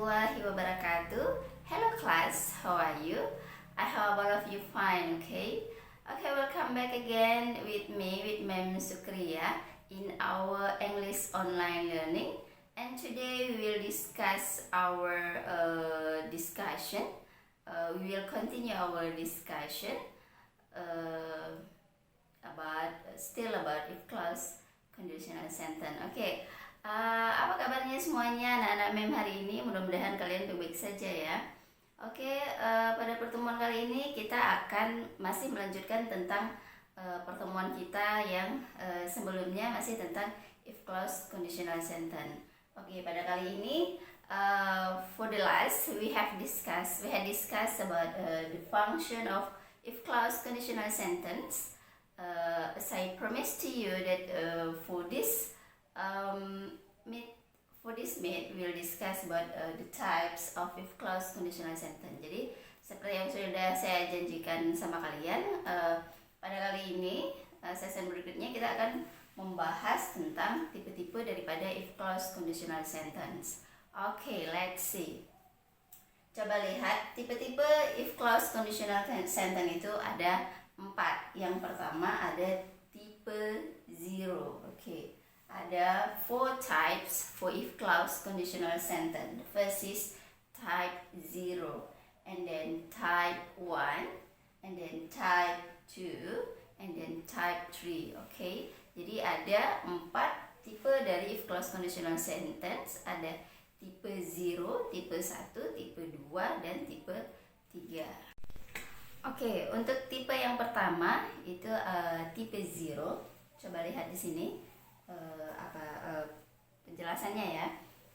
warahmatullahi wabarakatuh. Hello class, how are you? I hope all of you fine, okay? Okay, welcome back again with me, with Mem Sukriya in our English online learning. And today we will discuss our discussion. We will continue our discussion about if clause conditional sentence. Okay. Apa kabarnya semuanya anak-anak Mem hari ini? Mudah-mudahan kalian baik-baik saja ya. Oke, pada pertemuan kali ini kita akan masih melanjutkan tentang pertemuan kita yang sebelumnya masih tentang if clause conditional sentence. Oke, pada kali ini for the last we had discussed about the function of if clause conditional sentence. As I promised to you that for this meet we'll discuss about the types of if clause conditional sentence. Jadi seperti yang sudah saya janjikan sama kalian, pada kali ini sesi berikutnya kita akan membahas tentang tipe-tipe daripada if clause conditional sentence. Okay, let's see. Coba lihat tipe-tipe if clause conditional sentence itu ada 4. Yang pertama ada tipe 0. Okay. Ada 4 types for if clause conditional sentence. The first is type 0, and then type 1, and then type 2, and then type 3. Okay. Jadi ada 4 tipe dari if clause conditional sentence. Ada tipe 0, tipe 1, tipe 2, dan tipe 3. Oke, untuk tipe yang pertama itu tipe 0. Coba lihat di sini penjelasannya ya.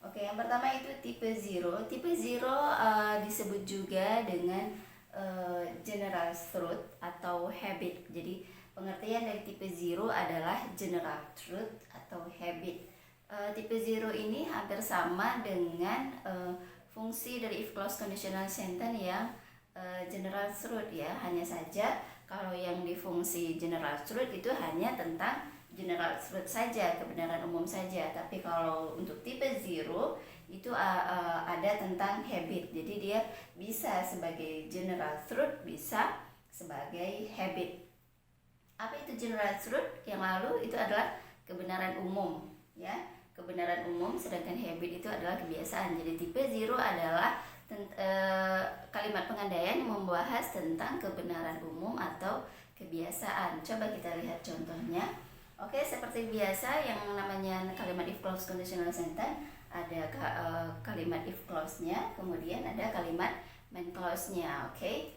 Oke, yang pertama itu tipe 0. Tipe 0 disebut juga dengan general truth atau habit. Jadi pengertian dari tipe 0 adalah general truth atau habit. Tipe 0 ini hampir sama dengan fungsi dari if clause conditional sentence yang general truth ya. Hanya saja kalau yang di fungsi general truth itu hanya tentang general truth saja, kebenaran umum saja. Tapi kalau untuk tipe 0 itu ada tentang habit. Jadi dia bisa sebagai general truth, bisa sebagai habit. Apa itu general truth? Yang lalu itu adalah kebenaran umum ya. Kebenaran umum, sedangkan habit itu adalah kebiasaan. Jadi tipe 0 adalah kalimat pengandaian yang membahas tentang kebenaran umum atau kebiasaan. Coba kita lihat contohnya. Oke, seperti biasa yang namanya kalimat if clause conditional sentence ada kalimat if clause-nya, kemudian ada kalimat main clause-nya. Oke,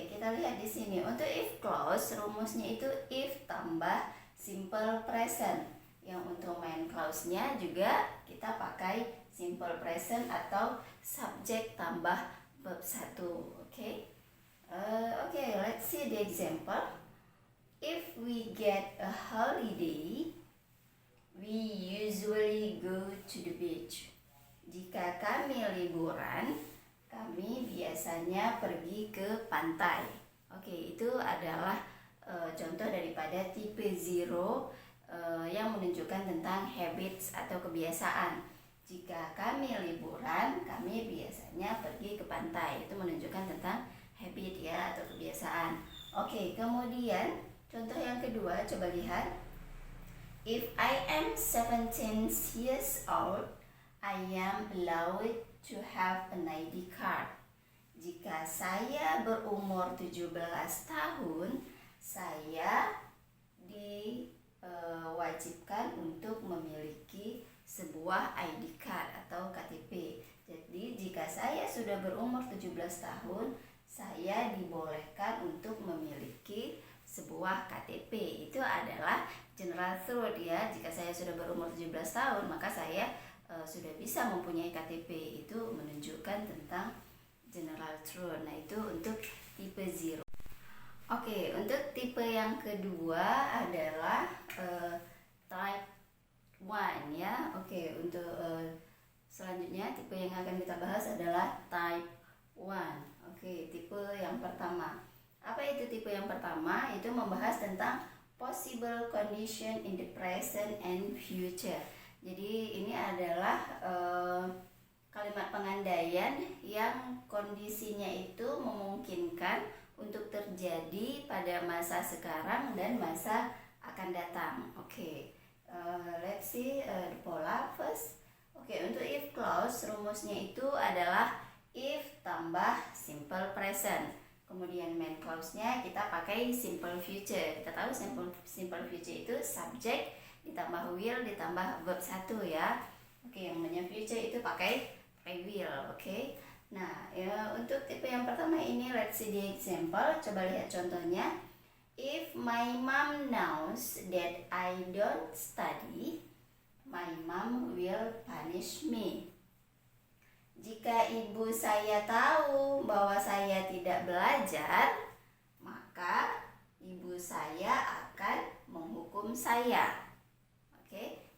kita lihat di sini. Untuk if clause rumusnya itu if tambah simple present. Yang untuk main clause-nya juga kita pakai simple present atau subject tambah verb 1. Oke, let's see the example. If we get a holiday, we usually go to the beach. Jika kami liburan, kami biasanya pergi ke pantai. Oke, itu adalah contoh daripada tipe 0 yang menunjukkan tentang habits atau kebiasaan. Jika kami liburan, kami biasanya pergi ke pantai. Itu menunjukkan tentang habit ya atau kebiasaan. Oke, kemudian contoh yang kedua, coba lihat. If I am 17 years old, I am allowed to have an ID card. Jika saya berumur 17 tahun, saya diwajibkan untuk memiliki sebuah ID card atau KTP. Jadi jika saya sudah berumur 17 tahun, saya dibolehkan untuk memiliki sebuah KTP. Itu adalah general truth ya. Jika saya sudah berumur 17 tahun, maka saya sudah bisa mempunyai KTP. Itu menunjukkan tentang general truth. Nah, itu untuk tipe 0. Oke, untuk tipe yang kedua adalah type 1 ya. Oke, untuk selanjutnya tipe yang akan kita bahas adalah type 1. Oke, tipe yang pertama. Apa itu tipe yang pertama? Itu membahas tentang possible condition in the present and future. Jadi ini adalah kalimat pengandaian kondisinya itu memungkinkan untuk terjadi pada masa sekarang dan masa akan datang. Let's see the pola first. Untuk if clause rumusnya itu adalah if tambah simple present. Kemudian main clause-nya kita pakai simple future. Kita tahu simple future itu subject ditambah will ditambah verb 1 ya. Yang namanya future itu pakai will. Nah, untuk tipe yang pertama ini let's see the example. Coba lihat contohnya. If my mom knows that I don't study, my mom will punish me. Jika ibu saya tahu bahwa saya tidak belajar, maka ibu saya akan menghukum saya.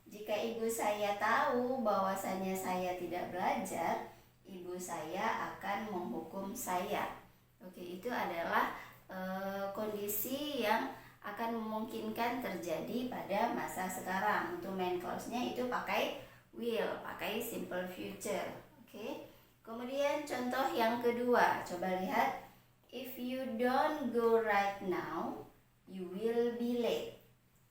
Jika ibu saya tahu bahwasanya saya tidak belajar, ibu saya akan menghukum saya. Itu adalah kondisi yang akan memungkinkan terjadi pada masa sekarang. Untuk main clause-nya itu pakai will, pakai simple future. Kemudian contoh yang kedua, coba lihat. If you don't go right now, you will be late.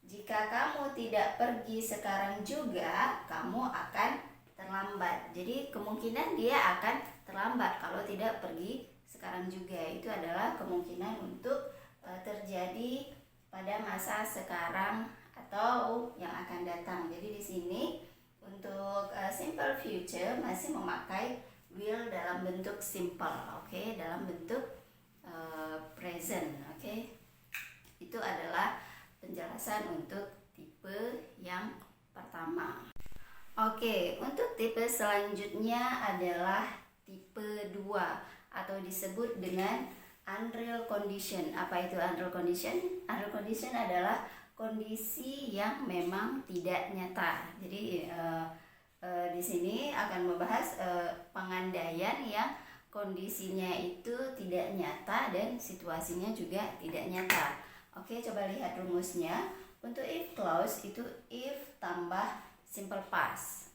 Jika kamu tidak pergi sekarang juga, kamu akan terlambat. Jadi kemungkinan dia akan terlambat kalau tidak pergi sekarang juga. Itu adalah kemungkinan untuk terjadi pada masa sekarang atau yang akan datang. Jadi di sini untuk simple future masih memakai will dalam bentuk simple, dalam bentuk present. Itu adalah penjelasan untuk tipe yang pertama. Untuk tipe selanjutnya adalah tipe 2 atau disebut dengan unreal condition. Apa itu unreal condition? Unreal condition adalah kondisi yang memang tidak nyata. Jadi di sini akan membahas pengandaian yang kondisinya itu tidak nyata dan situasinya juga tidak nyata. Coba lihat rumusnya. Untuk if clause itu if tambah simple past.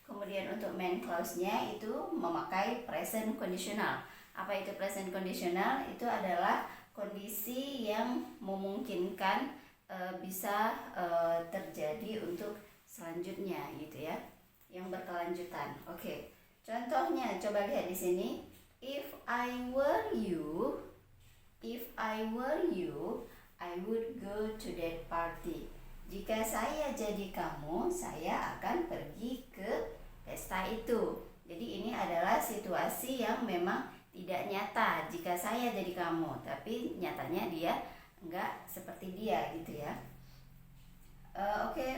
Kemudian untuk main clause-nya itu memakai present conditional. Apa itu present conditional? Itu adalah kondisi yang memungkinkan bisa terjadi untuk selanjutnya gitu ya, yang berkelanjutan. Contohnya coba lihat di sini. If I were you, I would go to that party. Jika saya jadi kamu, saya akan pergi ke pesta itu. Jadi ini adalah situasi yang memang tidak nyata jika saya jadi kamu, tapi nyatanya dia enggak seperti dia gitu ya.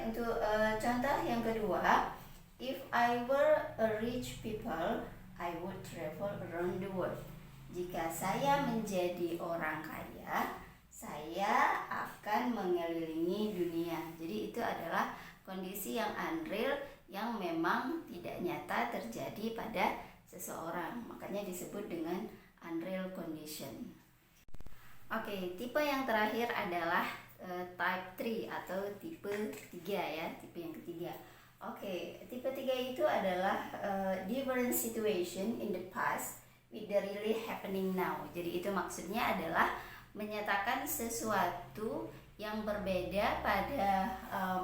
Untuk contoh yang kedua, if I were a rich people, I would travel around the world. Jika saya menjadi orang kaya, saya akan mengelilingi dunia. Jadi itu adalah kondisi yang unreal yang memang tidak nyata terjadi pada seseorang. Makanya disebut dengan unreal condition. Tipe yang terakhir adalah type 3 atau tipe 3 ya, tipe yang ketiga. Tipe 3 itu adalah different situation in the past with the really happening now. Jadi itu maksudnya adalah menyatakan sesuatu yang berbeda pada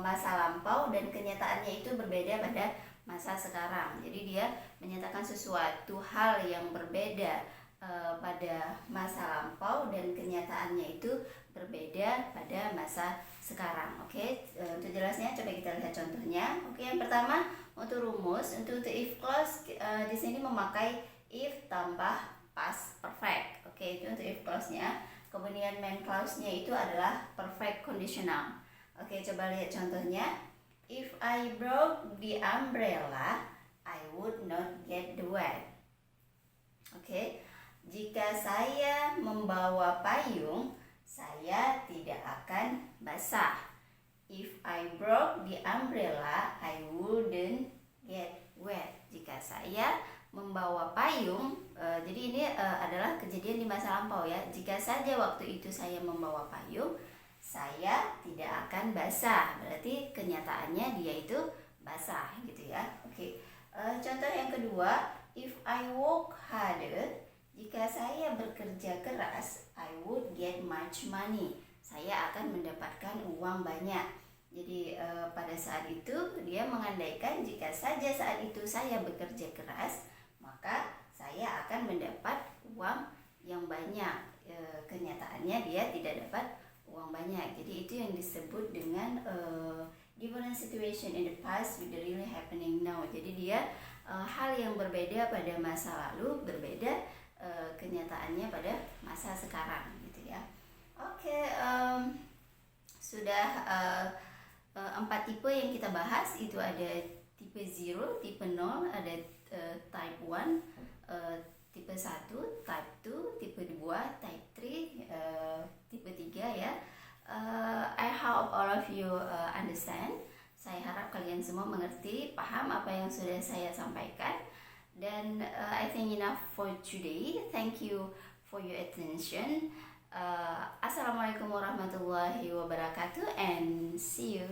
masa lampau dan kenyataannya itu berbeda pada masa sekarang. Jadi dia menyatakan sesuatu hal yang berbeda pada masa lampau dan kenyataannya itu berbeda pada masa sekarang. Untuk jelasnya coba kita lihat contohnya. Yang pertama untuk rumus, untuk the if clause di sini memakai if tambah past perfect. Itu untuk if clause-nya. Kemudian main clause-nya itu adalah perfect conditional. Coba lihat contohnya. If I broke the umbrella, I would not get wet. Jika saya membawa payung, saya tidak akan basah. If I broke the umbrella, I wouldn't get wet. Jika saya membawa payung, jadi ini adalah kejadian di masa lampau ya. Jika saja waktu itu saya membawa payung, saya tidak akan basah. Berarti kenyataannya dia itu basah gitu ya. Contoh yang kedua, if I work harder, Jika saya bekerja keras, I would get much money. Saya akan mendapatkan uang banyak. Jadi pada saat itu dia mengandaikan jika saja saat itu saya bekerja keras, maka saya akan mendapat uang yang banyak. Kenyataannya dia tidak dapat uang banyak. Jadi itu yang disebut dengan different situation in the past with the really happening now. Jadi dia hal yang berbeda pada masa lalu, berbeda kenyataannya pada masa sekarang gitu ya. Oke, sudah 4 tipe yang kita bahas. Itu ada tipe 0, tipe 0, ada type 1, tipe 1, type 2, tipe 2, type 3, tipe 3 ya. I hope all of you understand. Saya harap kalian semua mengerti, paham apa yang sudah saya sampaikan. Dan I think enough for today. Thank you for your attention. Assalamualaikum warahmatullahi wabarakatuh and see you.